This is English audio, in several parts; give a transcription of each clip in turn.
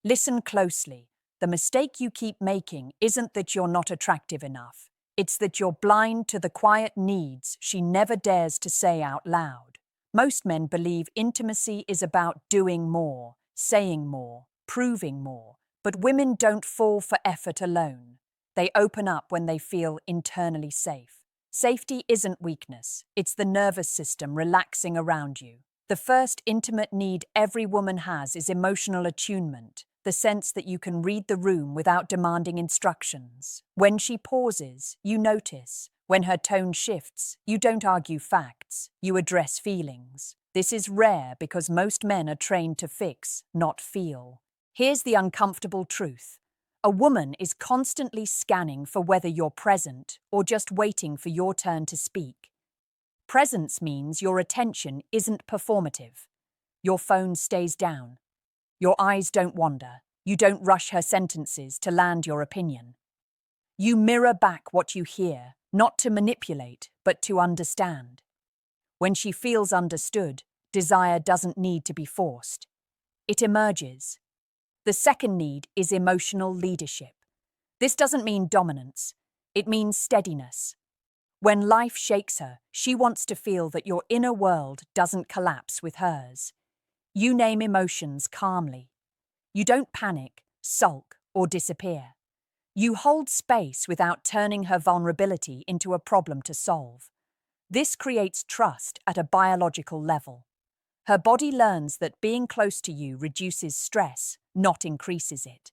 Listen closely. The mistake you keep making isn't that you're not attractive enough. It's that you're blind to the quiet needs she never dares to say out loud. Most men believe intimacy is about doing more, saying more, proving more. But women don't fall for effort alone. They open up when they feel internally safe. Safety isn't weakness, it's the nervous system relaxing around you. The first intimate need every woman has is emotional attunement, the sense that you can read the room without demanding instructions. When she pauses, you notice. When her tone shifts, you don't argue facts, you address feelings. This is rare because most men are trained to fix, not feel. Here's the uncomfortable truth. A woman is constantly scanning for whether you're present or just waiting for your turn to speak. Presence means your attention isn't performative. Your phone stays down. Your eyes don't wander. You don't rush her sentences to land your opinion. You mirror back what you hear, not to manipulate, but to understand. When she feels understood, desire doesn't need to be forced. It emerges. The second need is emotional leadership. This doesn't mean dominance. It means steadiness. When life shakes her, she wants to feel that your inner world doesn't collapse with hers. You name emotions calmly. You don't panic, sulk, or disappear. You hold space without turning her vulnerability into a problem to solve. This creates trust at a biological level. Her body learns that being close to you reduces stress, not increases it.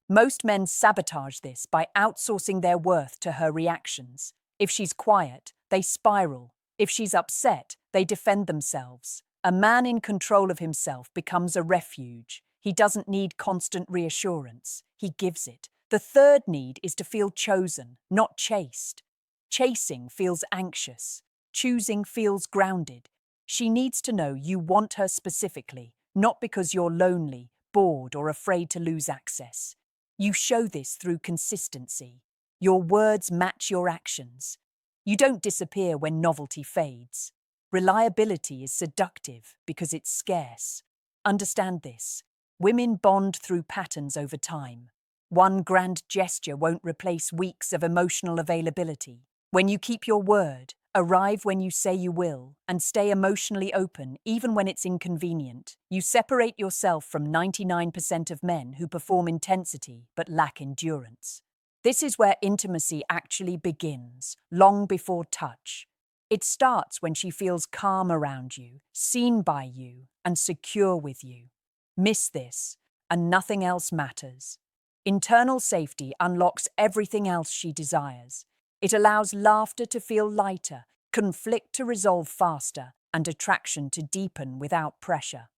Most men sabotage this by outsourcing their worth to her reactions. If she's quiet, they spiral. If she's upset, they defend themselves. A man in control of himself becomes a refuge. He doesn't need constant reassurance. He gives it. The third need is to feel chosen, not chased. Chasing feels anxious. Choosing feels grounded. She needs to know you want her specifically, not because you're lonely, bored, or afraid to lose access. You show this through consistency. Your words match your actions. You don't disappear when novelty fades. Reliability is seductive because it's scarce. Understand this. Women bond through patterns over time. One grand gesture won't replace weeks of emotional availability. When you keep your word, arrive when you say you will, and stay emotionally open even when it's inconvenient, you separate yourself from 99% of men who perform intensity but lack endurance. This is where intimacy actually begins, long before touch. It starts when she feels calm around you, seen by you, and secure with you. Miss this, and nothing else matters. Internal safety unlocks everything else she desires. It allows laughter to feel lighter, conflict to resolve faster, and attraction to deepen without pressure.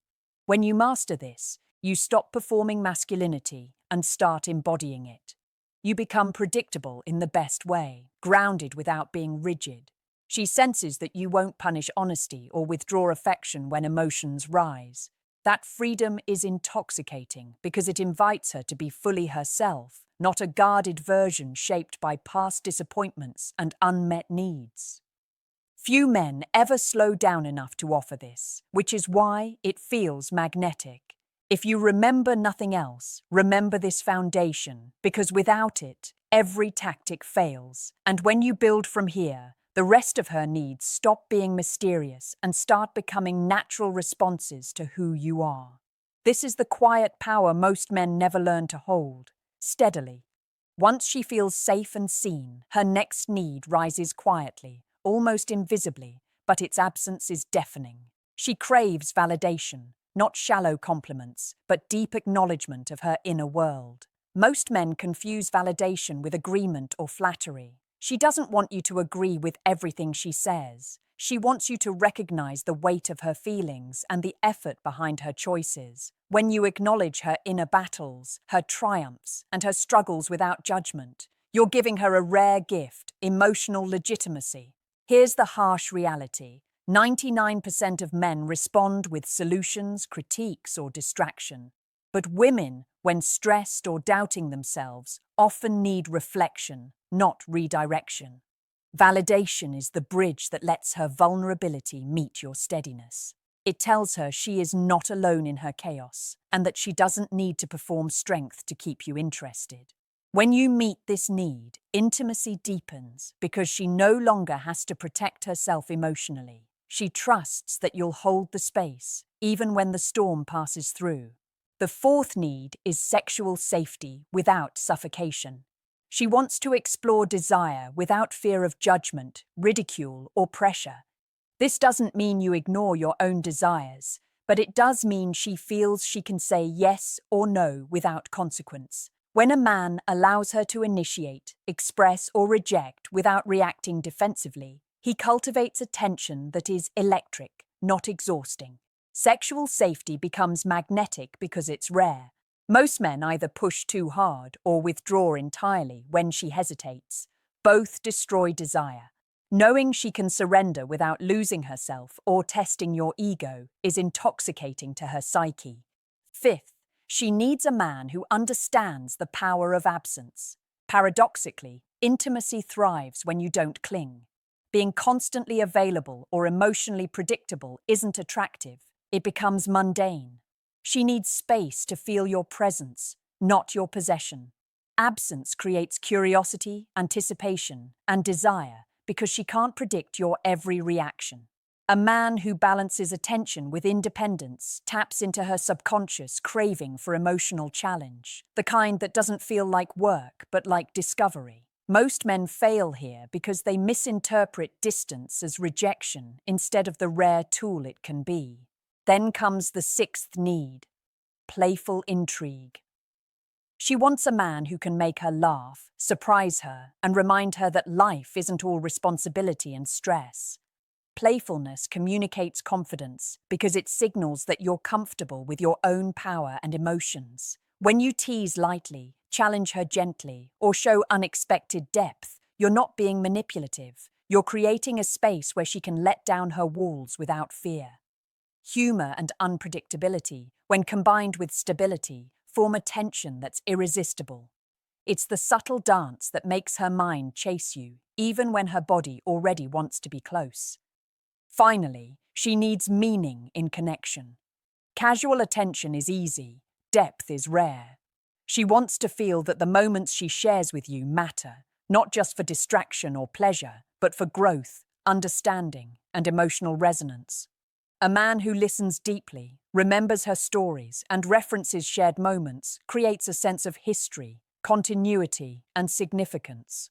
When you master this, you stop performing masculinity and start embodying it. You become predictable in the best way, grounded without being rigid. She senses that you won't punish honesty or withdraw affection when emotions rise. That freedom is intoxicating because it invites her to be fully herself, not a guarded version shaped by past disappointments and unmet needs. Few men ever slow down enough to offer this, which is why it feels magnetic. If you remember nothing else, remember this foundation, because without it, every tactic fails. And when you build from here, the rest of her needs stop being mysterious and start becoming natural responses to who you are. This is the quiet power most men never learn to hold, steadily. Once she feels safe and seen, her next need rises quietly, almost invisibly, but its absence is deafening. She craves validation, not shallow compliments, but deep acknowledgement of her inner world. Most men confuse validation with agreement or flattery. She doesn't want you to agree with everything she says. She wants you to recognize the weight of her feelings and the effort behind her choices. When you acknowledge her inner battles, her triumphs, and her struggles without judgment, you're giving her a rare gift, emotional legitimacy. Here's the harsh reality. 99% of men respond with solutions, critiques, or distraction. But women, when stressed or doubting themselves, often need reflection, not redirection. Validation is the bridge that lets her vulnerability meet your steadiness. It tells her she is not alone in her chaos and that she doesn't need to perform strength to keep you interested. When you meet this need, intimacy deepens because she no longer has to protect herself emotionally. She trusts that you'll hold the space, even when the storm passes through. The fourth need is sexual safety without suffocation. She wants to explore desire without fear of judgment, ridicule, or pressure. This doesn't mean you ignore your own desires, but it does mean she feels she can say yes or no without consequence. When a man allows her to initiate, express, or reject without reacting defensively, he cultivates a tension that is electric, not exhausting. Sexual safety becomes magnetic because it's rare. Most men either push too hard or withdraw entirely when she hesitates. Both destroy desire. Knowing she can surrender without losing herself or testing your ego is intoxicating to her psyche. Fifth, she needs a man who understands the power of absence. Paradoxically, intimacy thrives when you don't cling. Being constantly available or emotionally predictable isn't attractive. It becomes mundane. She needs space to feel your presence, not your possession. Absence creates curiosity, anticipation, and desire because she can't predict your every reaction. A man who balances attention with independence taps into her subconscious craving for emotional challenge, the kind that doesn't feel like work but like discovery. Most men fail here because they misinterpret distance as rejection instead of the rare tool it can be. Then comes the sixth need, playful intrigue. She wants a man who can make her laugh, surprise her, and remind her that life isn't all responsibility and stress. Playfulness communicates confidence because it signals that you're comfortable with your own power and emotions. When you tease lightly, challenge her gently, or show unexpected depth, you're not being manipulative. You're creating a space where she can let down her walls without fear. Humor and unpredictability, when combined with stability, form a tension that's irresistible. It's the subtle dance that makes her mind chase you, even when her body already wants to be close. Finally, she needs meaning in connection. Casual attention is easy, depth is rare. She wants to feel that the moments she shares with you matter, not just for distraction or pleasure, but for growth, understanding, and emotional resonance. A man who listens deeply, remembers her stories, and references shared moments creates a sense of history, continuity, and significance.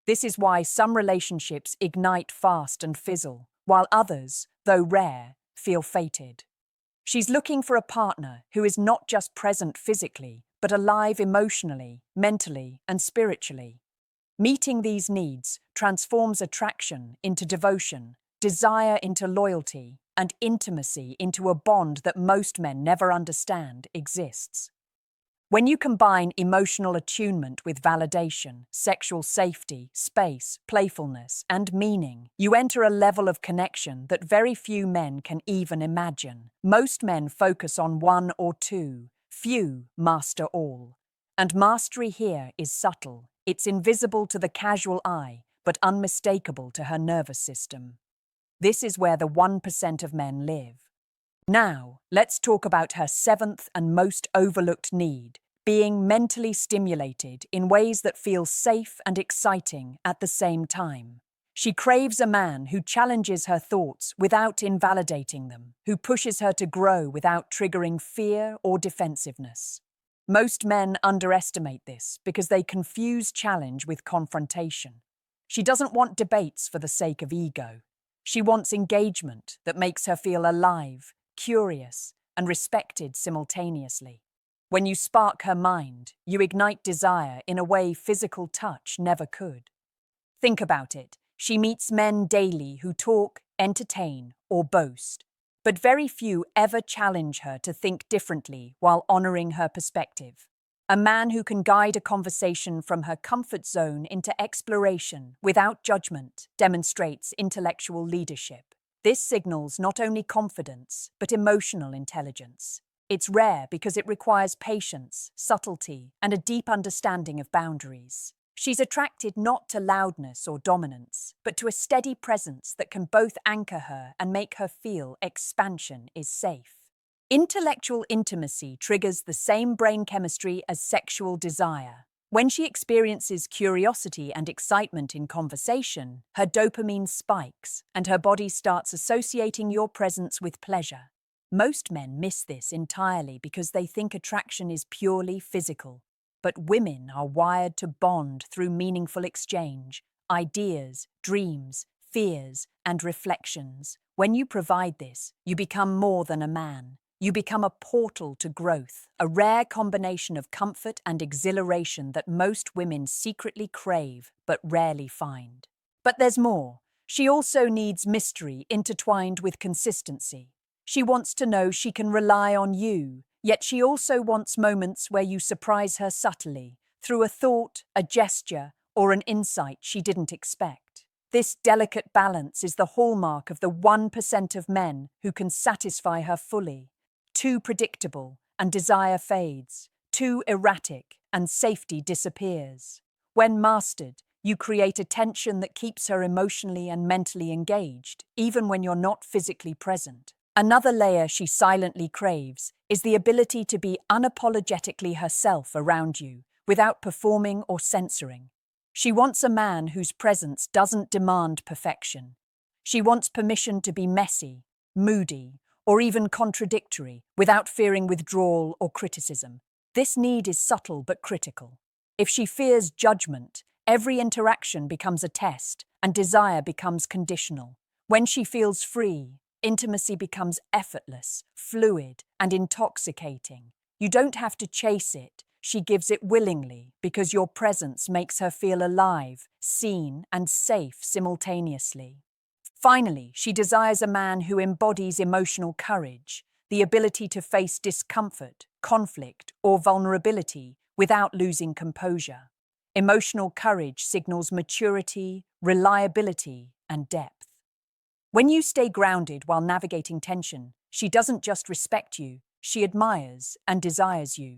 This is why some relationships ignite fast and fizzle, while others, though rare, feel fated. She's looking for a partner who is not just present physically, but alive emotionally, mentally, and spiritually. Meeting these needs transforms attraction into devotion, desire into loyalty, and intimacy into a bond that most men never understand exists. When you combine emotional attunement with validation, sexual safety, space, playfulness, and meaning, you enter a level of connection that very few men can even imagine. Most men focus on one or two, few master all. And mastery here is subtle. It's invisible to the casual eye, but unmistakable to her nervous system. This is where the 1% of men live. Now, let's talk about her seventh and most overlooked need, being mentally stimulated in ways that feel safe and exciting at the same time. She craves a man who challenges her thoughts without invalidating them, who pushes her to grow without triggering fear or defensiveness. Most men underestimate this because they confuse challenge with confrontation. She doesn't want debates for the sake of ego. She wants engagement that makes her feel alive, curious, and respected simultaneously. When you spark her mind, you ignite desire in a way physical touch never could. Think about it. She meets men daily who talk, entertain, or boast. But very few ever challenge her to think differently while honoring her perspective. A man who can guide a conversation from her comfort zone into exploration without judgment demonstrates intellectual leadership. This signals not only confidence, but emotional intelligence. It's rare because it requires patience, subtlety, and a deep understanding of boundaries. She's attracted not to loudness or dominance, but to a steady presence that can both anchor her and make her feel expansion is safe. Intellectual intimacy triggers the same brain chemistry as sexual desire. When she experiences curiosity and excitement in conversation, her dopamine spikes and her body starts associating your presence with pleasure. Most men miss this entirely because they think attraction is purely physical. But women are wired to bond through meaningful exchange, ideas, dreams, fears, and reflections. When you provide this, you become more than a man. You become a portal to growth, a rare combination of comfort and exhilaration that most women secretly crave but rarely find. But there's more. She also needs mystery intertwined with consistency. She wants to know she can rely on you, yet she also wants moments where you surprise her subtly, through a thought, a gesture, or an insight she didn't expect. This delicate balance is the hallmark of the 1% of men who can satisfy her fully. Too predictable, and desire fades. Too erratic, and safety disappears. When mastered, you create a tension that keeps her emotionally and mentally engaged, even when you're not physically present. Another layer she silently craves is the ability to be unapologetically herself around you, without performing or censoring. She wants a man whose presence doesn't demand perfection. She wants permission to be messy, moody, or even contradictory, without fearing withdrawal or criticism. This need is subtle but critical. If she fears judgment, every interaction becomes a test, and desire becomes conditional. When she feels free, intimacy becomes effortless, fluid, and intoxicating. You don't have to chase it. She gives it willingly because your presence makes her feel alive, seen, and safe simultaneously. Finally, she desires a man who embodies emotional courage, the ability to face discomfort, conflict, or vulnerability without losing composure. Emotional courage signals maturity, reliability, and depth. When you stay grounded while navigating tension, she doesn't just respect you, she admires and desires you.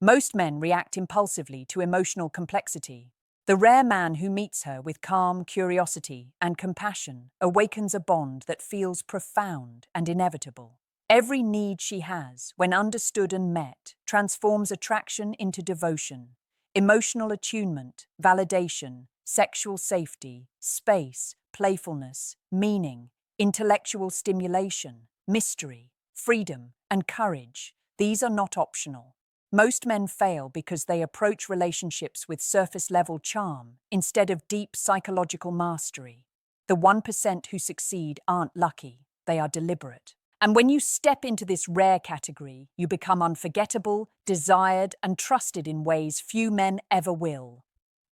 Most men react impulsively to emotional complexity. The rare man who meets her with calm curiosity and compassion awakens a bond that feels profound and inevitable. Every need she has, when understood and met, transforms attraction into devotion. Emotional attunement, validation, sexual safety, space, playfulness, meaning, intellectual stimulation, mystery, freedom, and courage. These are not optional. Most men fail because they approach relationships with surface-level charm instead of deep psychological mastery. The 1% who succeed aren't lucky, they are deliberate. And when you step into this rare category, you become unforgettable, desired, and trusted in ways few men ever will.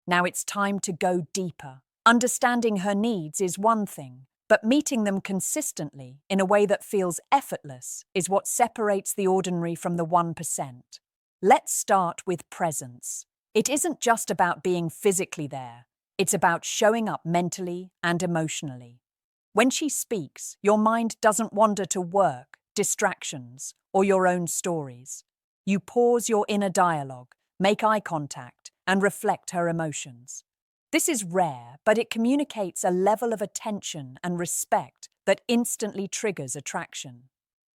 Now it's time to go deeper. Understanding her needs is one thing, but meeting them consistently in a way that feels effortless is what separates the ordinary from the 1%. Let's start with presence. It isn't just about being physically there. It's about showing up mentally and emotionally. When she speaks, your mind doesn't wander to work, distractions, or your own stories. You pause your inner dialogue, make eye contact, and reflect her emotions. This is rare, but it communicates a level of attention and respect that instantly triggers attraction.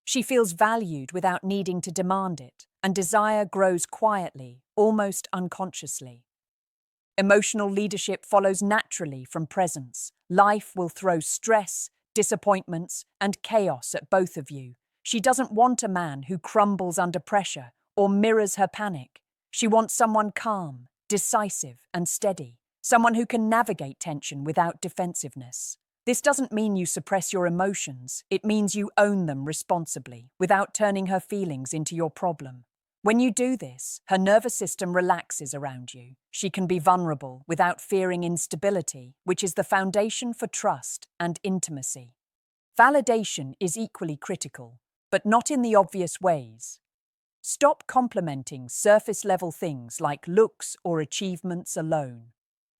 She feels valued without needing to demand it, and desire grows quietly, almost unconsciously. Emotional leadership follows naturally from presence. Life will throw stress, disappointments, and chaos at both of you. She doesn't want a man who crumbles under pressure or mirrors her panic. She wants someone calm, decisive, and steady. Someone who can navigate tension without defensiveness. This doesn't mean you suppress your emotions. It means you own them responsibly, without turning her feelings into your problem. When you do this, her nervous system relaxes around you. She can be vulnerable without fearing instability, which is the foundation for trust and intimacy. Validation is equally critical, but not in the obvious ways. Stop complimenting surface-level things like looks or achievements alone.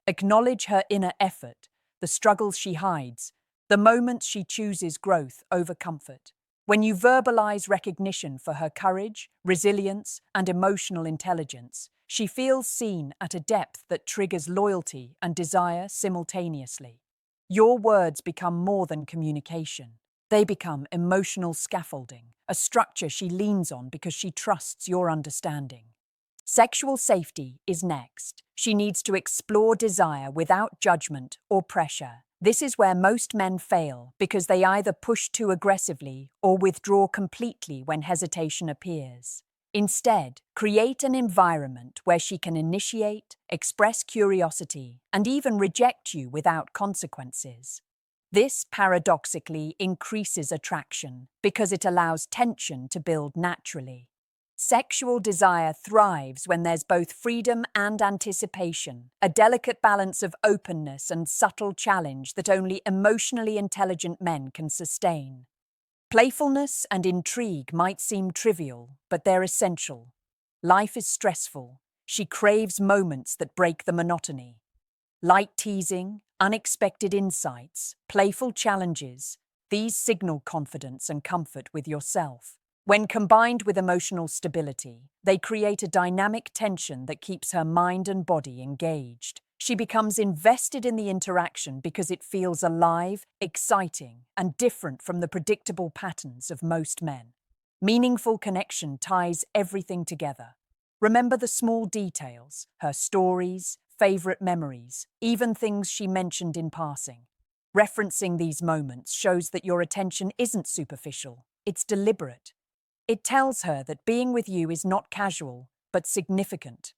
Acknowledge her inner effort, the struggles she hides, the moments she chooses growth over comfort. When you verbalize recognition for her courage, resilience, and emotional intelligence, she feels seen at a depth that triggers loyalty and desire simultaneously. Your words become more than communication. They become emotional scaffolding, a structure she leans on because she trusts your understanding. Sexual safety is next. She needs to explore desire without judgment or pressure. This is where most men fail because they either push too aggressively or withdraw completely when hesitation appears. Instead, create an environment where she can initiate, express curiosity, and even reject you without consequences. This paradoxically increases attraction because it allows tension to build naturally. Sexual desire thrives when there's both freedom and anticipation, a delicate balance of openness and subtle challenge that only emotionally intelligent men can sustain. Playfulness and intrigue might seem trivial, but they're essential. Life is stressful. She craves moments that break the monotony. Light teasing, unexpected insights, playful challenges, these signal confidence and comfort with yourself. When combined with emotional stability, they create a dynamic tension that keeps her mind and body engaged. She becomes invested in the interaction because it feels alive, exciting, and different from the predictable patterns of most men. Meaningful connection ties everything together. Remember the small details, her stories, favorite memories, even things she mentioned in passing. Referencing these moments shows that your attention isn't superficial, it's deliberate. It tells her that being with you is not casual, but significant.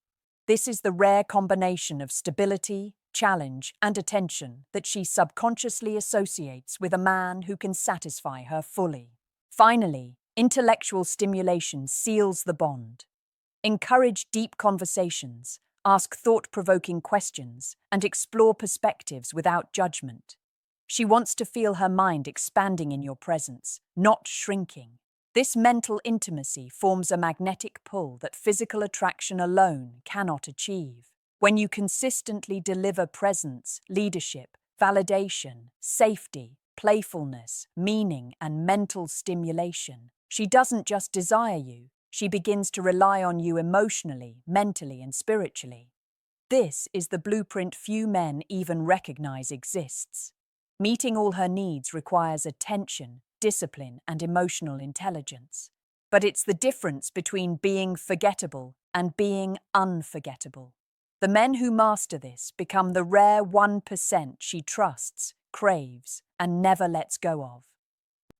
This is the rare combination of stability, challenge, and attention that she subconsciously associates with a man who can satisfy her fully. Finally, intellectual stimulation seals the bond. Encourage deep conversations, ask thought-provoking questions, and explore perspectives without judgment. She wants to feel her mind expanding in your presence, not shrinking. This mental intimacy forms a magnetic pull that physical attraction alone cannot achieve. When you consistently deliver presence, leadership, validation, safety, playfulness, meaning, and mental stimulation, she doesn't just desire you, she begins to rely on you emotionally, mentally, and spiritually. This is the blueprint few men even recognize exists. Meeting all her needs requires attention, discipline, and emotional intelligence. But it's the difference between being forgettable and being unforgettable. The men who master this become the rare 1% she trusts, craves, and never lets go of.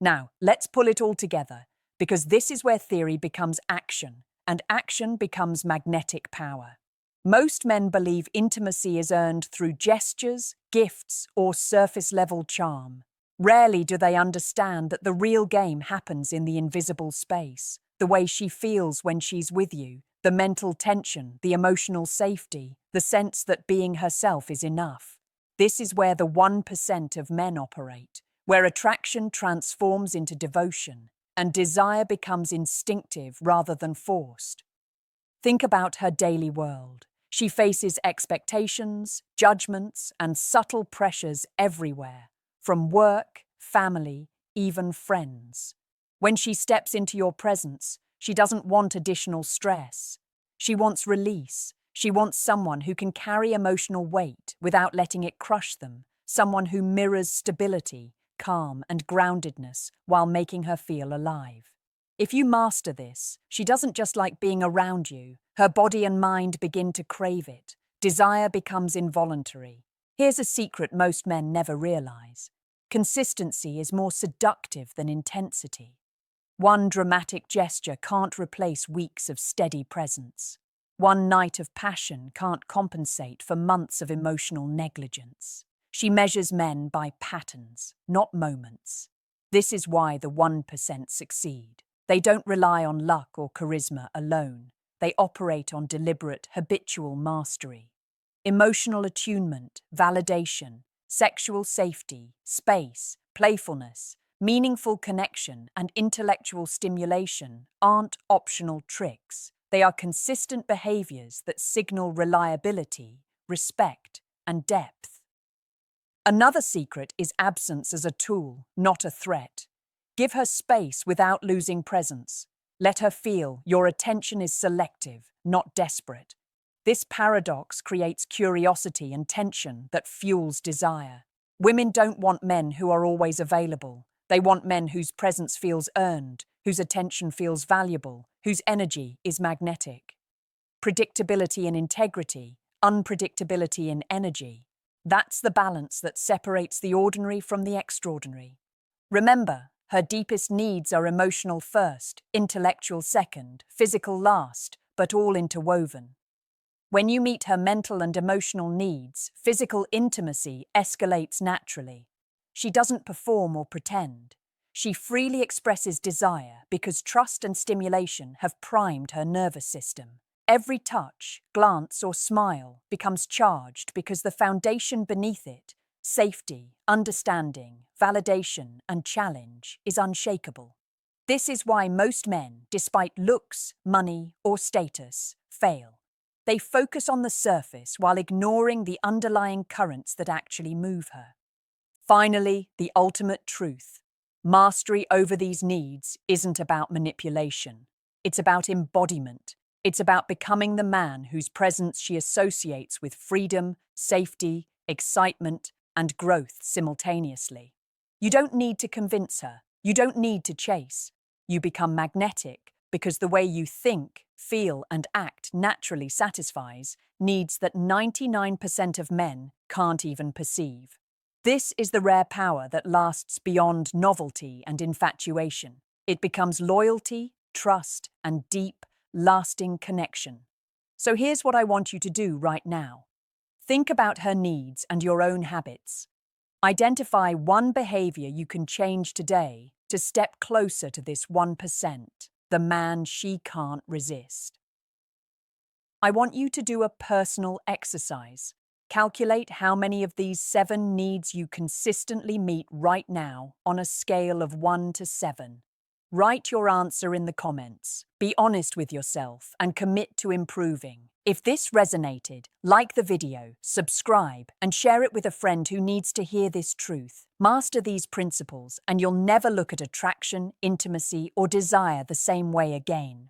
Now, let's pull it all together, because this is where theory becomes action, and action becomes magnetic power. Most men believe intimacy is earned through gestures, gifts, or surface-level charm. Rarely do they understand that the real game happens in the invisible space, the way she feels when she's with you, the mental tension, the emotional safety, the sense that being herself is enough. This is where the 1% of men operate, where attraction transforms into devotion, and desire becomes instinctive rather than forced. Think about her daily world. She faces expectations, judgments, and subtle pressures everywhere, from work, family, even friends. When she steps into your presence, she doesn't want additional stress. She wants release. She wants someone who can carry emotional weight without letting it crush them, someone who mirrors stability, calm, and groundedness while making her feel alive. If you master this, she doesn't just like being around you. Her body and mind begin to crave it. Desire becomes involuntary. Here's a secret most men never realize. Consistency is more seductive than intensity. One dramatic gesture can't replace weeks of steady presence. One night of passion can't compensate for months of emotional negligence. She measures men by patterns, not moments. This is why the 1% succeed. They don't rely on luck or charisma alone. They operate on deliberate, habitual mastery. Emotional attunement, validation, sexual safety, space, playfulness, meaningful connection, and intellectual stimulation aren't optional tricks. They are consistent behaviors that signal reliability, respect, and depth. Another secret is absence as a tool, not a threat. Give her space without losing presence. Let her feel your attention is selective, not desperate. This paradox creates curiosity and tension that fuels desire. Women don't want men who are always available. They want men whose presence feels earned, whose attention feels valuable, whose energy is magnetic. Predictability and integrity, unpredictability in energy. That's the balance that separates the ordinary from the extraordinary. Remember, her deepest needs are emotional first, intellectual second, physical last, but all interwoven. When you meet her mental and emotional needs, physical intimacy escalates naturally. She doesn't perform or pretend. She freely expresses desire because trust and stimulation have primed her nervous system. Every touch, glance, or smile becomes charged because the foundation beneath it, safety, understanding, validation, and challenge, is unshakable. This is why most men, despite looks, money, or status, fail. They focus on the surface while ignoring the underlying currents that actually move her. Finally, the ultimate truth. Mastery over these needs isn't about manipulation. It's about embodiment. It's about becoming the man whose presence she associates with freedom, safety, excitement, and growth simultaneously. You don't need to convince her. You don't need to chase. You become magnetic because the way you think, feel, and act naturally satisfies needs that 99% of men can't even perceive. This is the rare power that lasts beyond novelty and infatuation. It becomes loyalty, trust, and deep, lasting connection. So here's what I want you to do right now. Think about her needs and your own habits. Identify one behavior you can change today to step closer to this 1%, the man she can't resist. I want you to do a personal exercise. Calculate how many of these 7 needs you consistently meet right now on a scale of 1 to 7. Write your answer in the comments. Be honest with yourself and commit to improving. If this resonated, like the video, subscribe, and share it with a friend who needs to hear this truth. Master these principles, and you'll never look at attraction, intimacy, or desire the same way again.